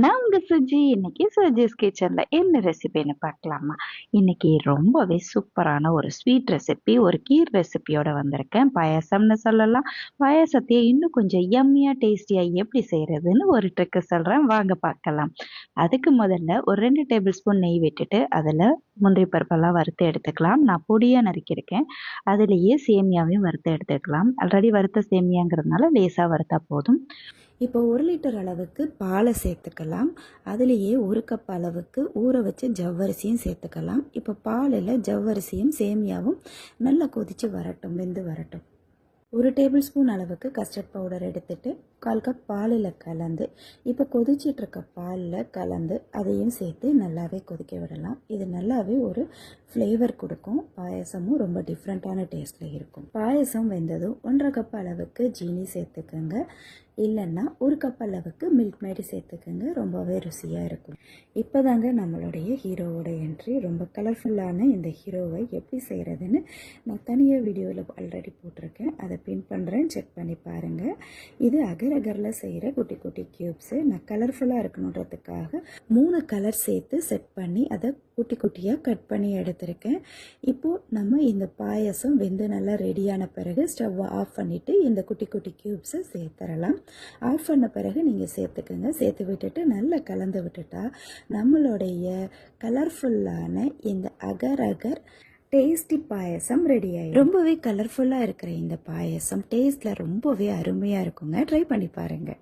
நான் உங்க சுஜி. இன்னைக்கு சுஜிஸ் கிச்சன்ல என்ன ரெசிபின்னு பார்க்கலாமா? இன்னைக்கு ரொம்பவே சூப்பரான ஒரு ஸ்வீட் ரெசிபி, ஒரு கீர் ரெசிபியோட வந்திருக்கேன். பாயாசம்னு சொல்லலாம். பாயாசத்தையே இன்னும் கொஞ்சம் யம்மியா டேஸ்டியா எப்படி செய்யறதுன்னு ஒரு ட்ரிக்கு சொல்றேன், வாங்க பார்க்கலாம். அதுக்கு முதல்ல ஒரு 2 டேபிள் ஸ்பூன் நெய் விட்டுட்டு அதுல முந்திரி பருப்பெல்லாம் வறுத்து எடுத்துக்கலாம். நான் பொடியா நறுக்கியிருக்கேன். அதுலேயே சேமியாவையும் வறுத்து எடுத்துக்கலாம். ஆல்ரெடி வறுத்த சேமியாங்கிறதுனால லேசா வறுத்தா போதும். இப்போ 1 லிட்டர் அளவுக்கு பாலை சேர்த்துக்கலாம். அதுலேயே 1 கப் அளவுக்கு ஊற வச்ச ஜவ்வரிசியும் சேர்த்துக்கலாம். இப்போ பாலில் ஜவ்வரிசியும் சேமியாவும் நல்லா கொதித்து வரட்டும், வெந்து வரட்டும். 1 டேபிள் ஸ்பூன் அளவுக்கு கஸ்டர்ட் பவுடர் எடுத்துட்டு 1/4 கப் பாலில் கலந்து இப்போ கொதிச்சிட்ருக்க பாலில் கலந்து அதையும் சேர்த்து நல்லாவே கொதிக்க விடலாம். இது நல்லாவே ஒரு ஃப்ளேவர் கொடுக்கும். பாயசமும் ரொம்ப டிஃப்ரெண்ட்டான டேஸ்ட்டில் இருக்கும். பாயசம் வெந்ததும் 1/2 கப் அளவுக்கு ஜீனி சேர்த்துக்கோங்க. இல்லைன்னா 1 கப் அளவுக்கு மில்க் மேடி சேர்த்துக்கோங்க. ரொம்பவே ருசியாக இருக்கும். இப்போ தாங்க நம்மளுடைய ஹீரோவோட என்ட்ரி. ரொம்ப கலர்ஃபுல்லான இந்த ஹீரோவை எப்படி செய்கிறதுன்னு நான் தனியாக வீடியோவில் ஆல்ரெடி போட்டிருக்கேன். அதை பின் பண்ணுறேன், செக் பண்ணி பாருங்கள். இது அகர் அகரில் செய்கிற குட்டி குட்டி க்யூப்ஸு. நான் கலர்ஃபுல்லாக இருக்கணுன்றதுக்காக 3 கலர் சேர்த்து செட் பண்ணி அதை குட்டி குட்டியாக கட் பண்ணி எடுத்திருக்கேன். இப்போது நம்ம இந்த பாயசம் வெந்து நல்லா ரெடியான பிறகு ஸ்டவ்வை ஆஃப் பண்ணிவிட்டு இந்த குட்டி குட்டி க்யூப்ஸை சேர்த்துடலாம். ஆஃப் பண்ண பிறகு நீங்கள் சேர்த்துக்குங்க. சேர்த்து விட்டுட்டு நல்லா கலந்து விட்டுட்டா நம்மளுடைய கலர்ஃபுல்லான இந்த அகர் அகர் டேஸ்டி பாயசம் ரெடி ஆகிடும். ரொம்பவே கலர்ஃபுல்லாக இருக்கிற இந்த பாயசம் டேஸ்ட்டில் ரொம்பவே அருமையாக இருக்குங்க. ட்ரை பண்ணி பாருங்கள்.